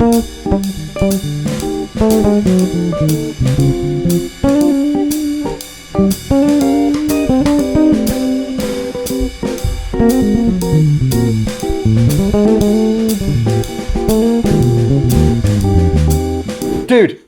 Dude,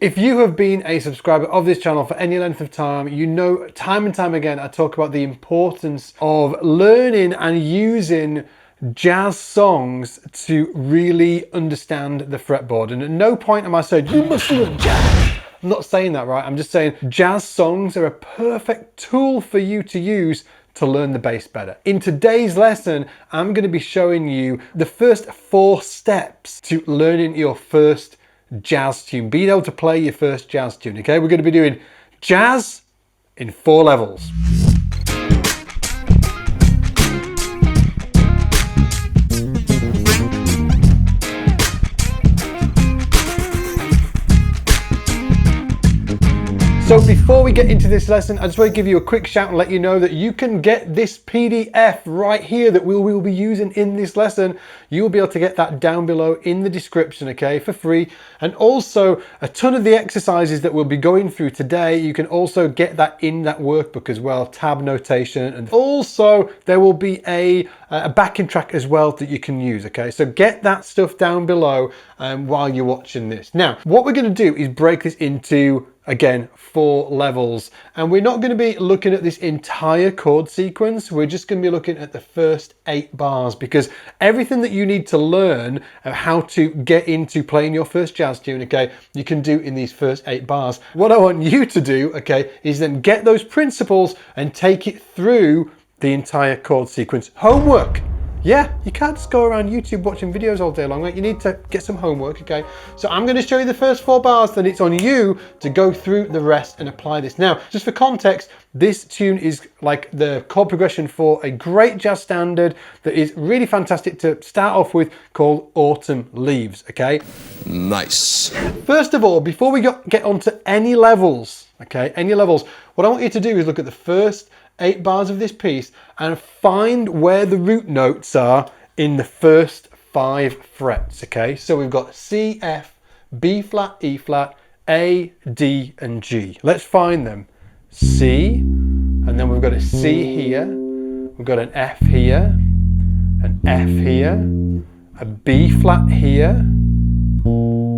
if you have been a subscriber of this channel for any length of time, you know time and time again I talk about the importance of learning and using jazz songs to really understand the fretboard. And at no point am I saying, you must learn jazz. I'm not saying that, right? I'm just saying jazz songs are a perfect tool for you to use to learn the bass better. In today's lesson, I'm going to be showing you the first 4 steps to learning your first jazz tune, being able to play your first jazz tune. Okay, we're going to be doing jazz in 4 levels. So before we get into this lesson, I just want to give you a quick shout and let you know that you can get this PDF right here that we will be using in this lesson. You'll be able to get that down below in the description, okay, for free. And also a ton of the exercises that we'll be going through today, you can also get that in that workbook as well, tab notation. And also there will be a backing track as well that you can use, okay? So get that stuff down below while you're watching this. Now, what we're going to do is break this into, again, 4 levels, and we're not going to be looking at this entire chord sequence. We're just going to be looking at the first 8 bars, because everything that you need to learn how to get into playing your first jazz tune, okay, you can do in these first 8 bars. What I want you to do, okay, is then get those principles and take it through the entire chord sequence. Homework. Yeah, you can't just go around YouTube watching videos all day long, right? You need to get some homework, okay? So I'm going to show you the first 4 bars, then it's on you to go through the rest and apply this. Now, just for context, this tune is like the chord progression for a great jazz standard that is really fantastic to start off with, called Autumn Leaves, okay? Nice. First of all, before we get onto any levels, okay, any levels, what I want you to do is look at the first 8 bars of this piece and find where the root notes are in the first 5 frets, okay? So we've got C, F, B flat, E flat, A, D, and G. Let's find them. C, and then we've got a C here, we've got an F here, an F here, a B flat here,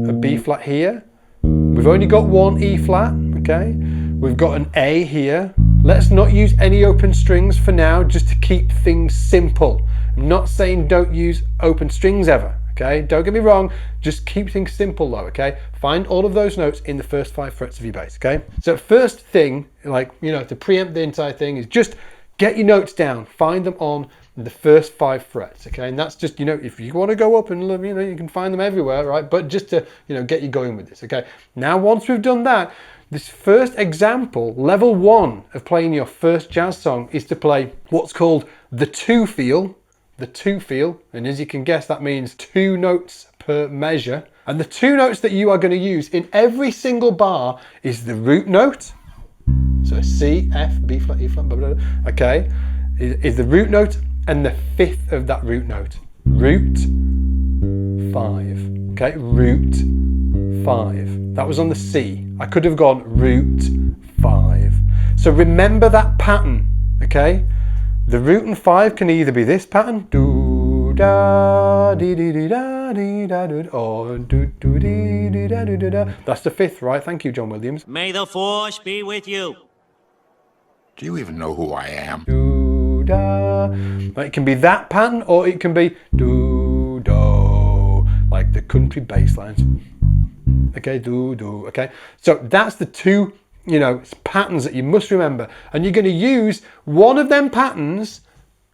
a B flat here. We've only got 1 E flat, okay? We've got an A here. Let's not use any open strings for now, just to keep things simple. I'm not saying don't use open strings ever, okay? Don't get me wrong, just keep things simple though, okay? Find all of those notes in the first 5 frets of your bass, okay? So first thing, like, you know, to preempt the entire thing, is just get your notes down, find them on the first 5 frets, okay? And that's just, you know, if you want to go up and, you know, you can find them everywhere, right? But just to, you know, get you going with this, okay? Now, once we've done that, this first example, level 1 of playing your first jazz song, is to play what's called the 2 feel, and as you can guess, that means 2 notes per measure. And the 2 notes that you are going to use in every single bar is the root note, so C, F, B flat, E flat, blah, blah, blah, okay, is the root note, and the 5th of that root note, root 5, okay, root 5. That was on the C. I could have gone root 5. So remember that pattern, okay? The root and 5 can either be this pattern, do da dee dee dee da dee da do, or do do dee dee da do da. That's the 5th, right? Thank you, John Williams. May the force be with you. Do you even know who I am? Do da. It can be that pattern, or it can be do do, like the country bass lines. Okay, do, okay? So that's the 2, you know, patterns that you must remember. And you're going to use one of them patterns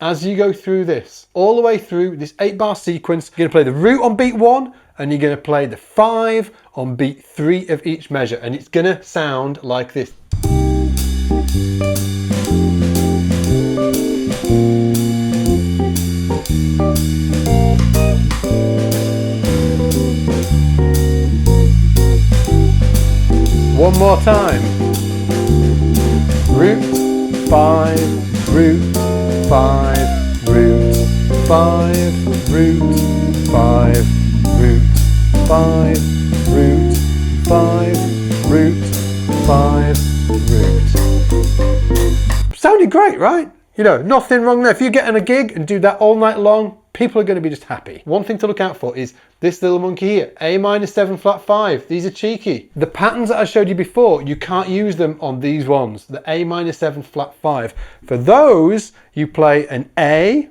as you go through this, all the way through this 8-bar sequence. You're going to play the root on beat 1, and you're going to play the 5 on beat 3 of each measure. And it's going to sound like this. One more time. Root 5, root 5, root 5, root 5, root 5, 5, root, 5, root, 5, root. Sounded great, right? You know, nothing wrong there. If you get on a gig and do that all night long, people are going to be just happy. One thing to look out for is this little monkey here, A minor 7 flat 5. These are cheeky. The patterns that I showed you before, you can't use them on these ones, the A minor 7 flat 5. For those, you play an A,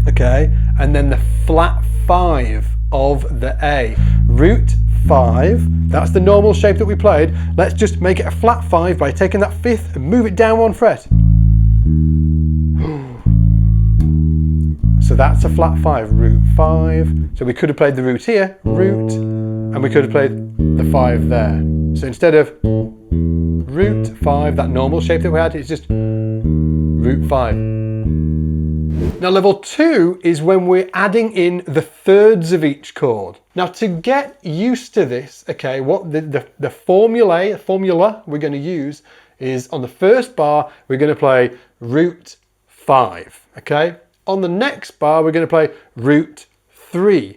okay, and then the flat 5 of the A. Root 5, that's the normal shape that we played. Let's just make it a flat 5 by taking that 5th and move it down 1 fret. So that's a flat 5, root 5. So we could have played the root here, root, and we could have played the 5 there. So instead of root 5, that normal shape that we had, it's just root 5. Now level 2 is when we're adding in the thirds of each chord. Now to get used to this, okay, what the formula we're going to use is on the first bar, we're going to play root 5, okay? On the next bar, we're going to play root 3.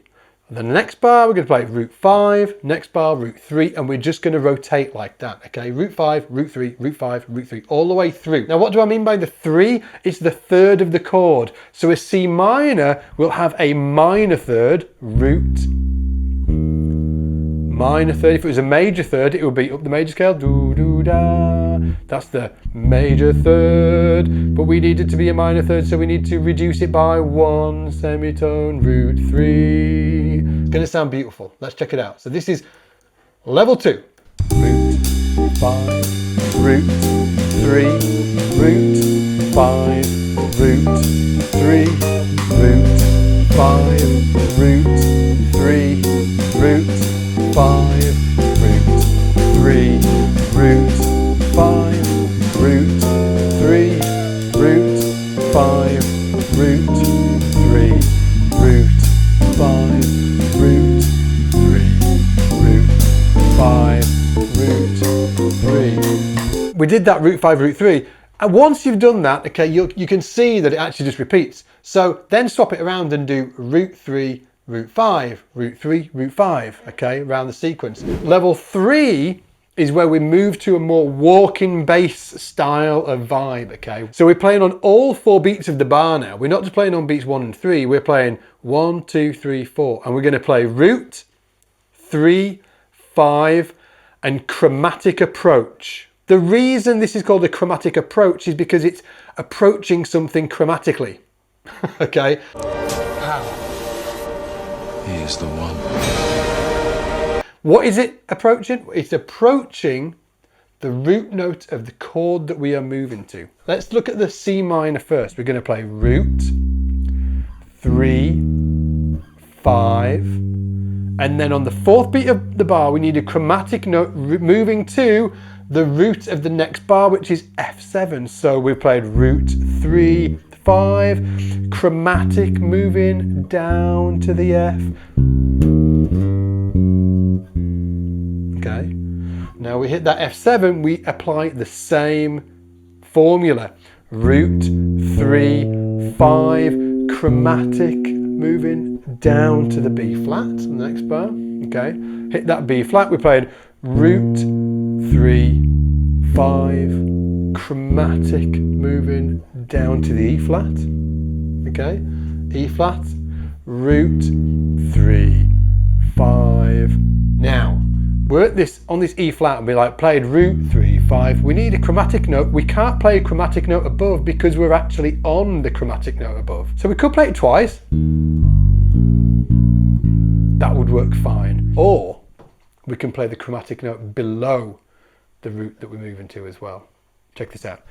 On the next bar, we're going to play root 5, next bar, root 3, and we're just going to rotate like that, okay? Root 5, root 3, root 5, root 3, all the way through. Now, what do I mean by the 3? It's the third of the chord. So a C minor will have a minor third, root, minor third. If it was a major third, it would be up the major scale, do, do, da. That's the major third, but we need it to be a minor third, so we need to reduce it by 1 semitone, root 3. It's going to sound beautiful. Let's check it out. So this is level 2. Root 5, root 3, root 5, root 3, root 5, root 3, root 5, root 3, root 5, root 3, root 5, root 3, root 5, root 3, root 5, root 3. We did that root 5, root 3. And once you've done that, okay, you can see that it actually just repeats. So then swap it around and do root 3, root 5, root 3, root 5, okay, around the sequence. Level 3 is where we move to a more walking bass style of vibe, okay? So we're playing on all 4 beats of the bar now. We're not just playing on beats 1 and 3, we're playing 1, 2, 3, 4, and we're gonna play root, 3, 5, and chromatic approach. The reason this is called a chromatic approach is because it's approaching something chromatically, okay? He is the one. What is it approaching? It's approaching the root note of the chord that we are moving to. Let's look at the C minor first. We're going to play root, 3, 5, and then on the 4th beat of the bar, we need a chromatic note moving to the root of the next bar, which is F7. So we played root, 3, 5, chromatic moving down to the F. Okay, now we hit that F7, we apply the same formula. Root, 3, 5, chromatic moving down to the B flat on the next bar. Okay, hit that B flat, we played root, 3, 5, chromatic moving down to the E flat. Okay, E flat, root, 3, 5. Now, we're at this on this E flat and we played root 3, 5. We need a chromatic note. We can't play a chromatic note above because we're actually on the chromatic note above. So we could play it twice. That would work fine. Or we can play the chromatic note below the root that we're moving to as well. Check this out.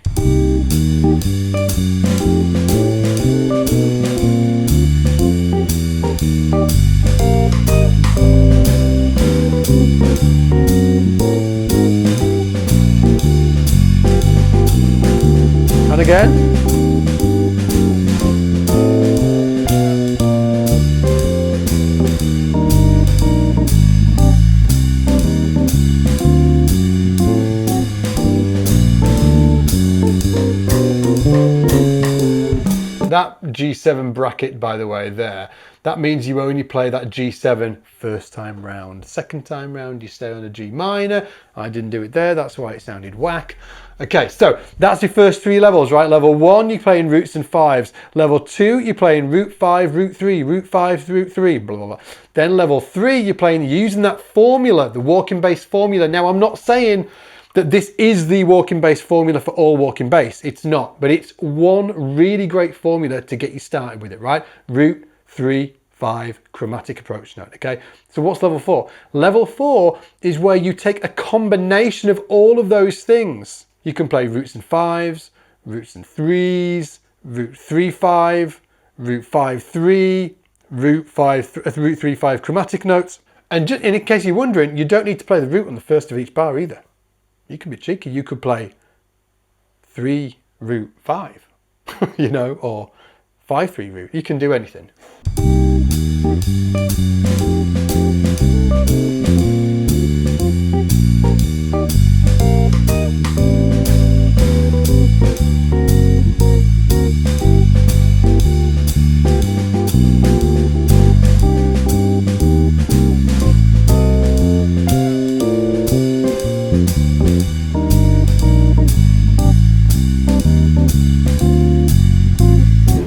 And again. That G7 bracket, by the way, there. That means you only play that G7 first time round. Second time round, you stay on a G minor. I didn't do it there, that's why it sounded whack. Okay, so that's your first 3 levels, right? Level 1, you're playing roots and 5s. Level 2, you're playing root 5, root 3, root 5, root 3, blah, blah, blah. Then level 3, you're playing using that formula, the walking bass formula. Now, I'm not saying that this is the walking bass formula for all walking bass. It's not, but it's one really great formula to get you started with it, right? Root, 3, 5, chromatic approach note, okay? So what's level 4? Level 4 is where you take a combination of all of those things. You can play roots and 5s, roots and 3s, root 3, 5, root 5, 3, root 3, 5 chromatic notes. And just in case you're wondering, you don't need to play the root on the first of each bar either. You can be cheeky. You could play 3, root 5, you know, or 5, 3 root. You can do anything.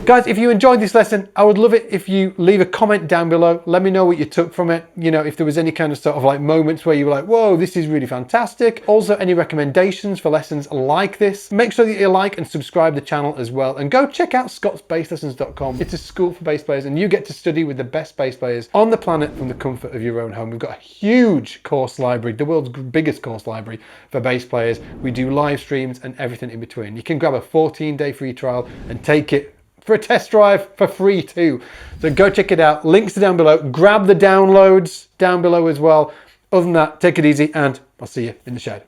Guys, if you enjoyed this lesson, I would love it if you leave a comment down below. Let me know what you took from it. You know, if there was any kind of sort of like moments where you were like, whoa, this is really fantastic. Also, any recommendations for lessons like this. Make sure that you like and subscribe the channel as well. And go check out scottsbasslessons.com. It's a school for bass players and you get to study with the best bass players on the planet from the comfort of your own home. We've got a huge course library, the world's biggest course library for bass players. We do live streams and everything in between. You can grab a 14-day free trial and take it for a test drive for free too. So go check it out. Links are down below. Grab the downloads down below as well. Other than that, take it easy and I'll see you in the shed.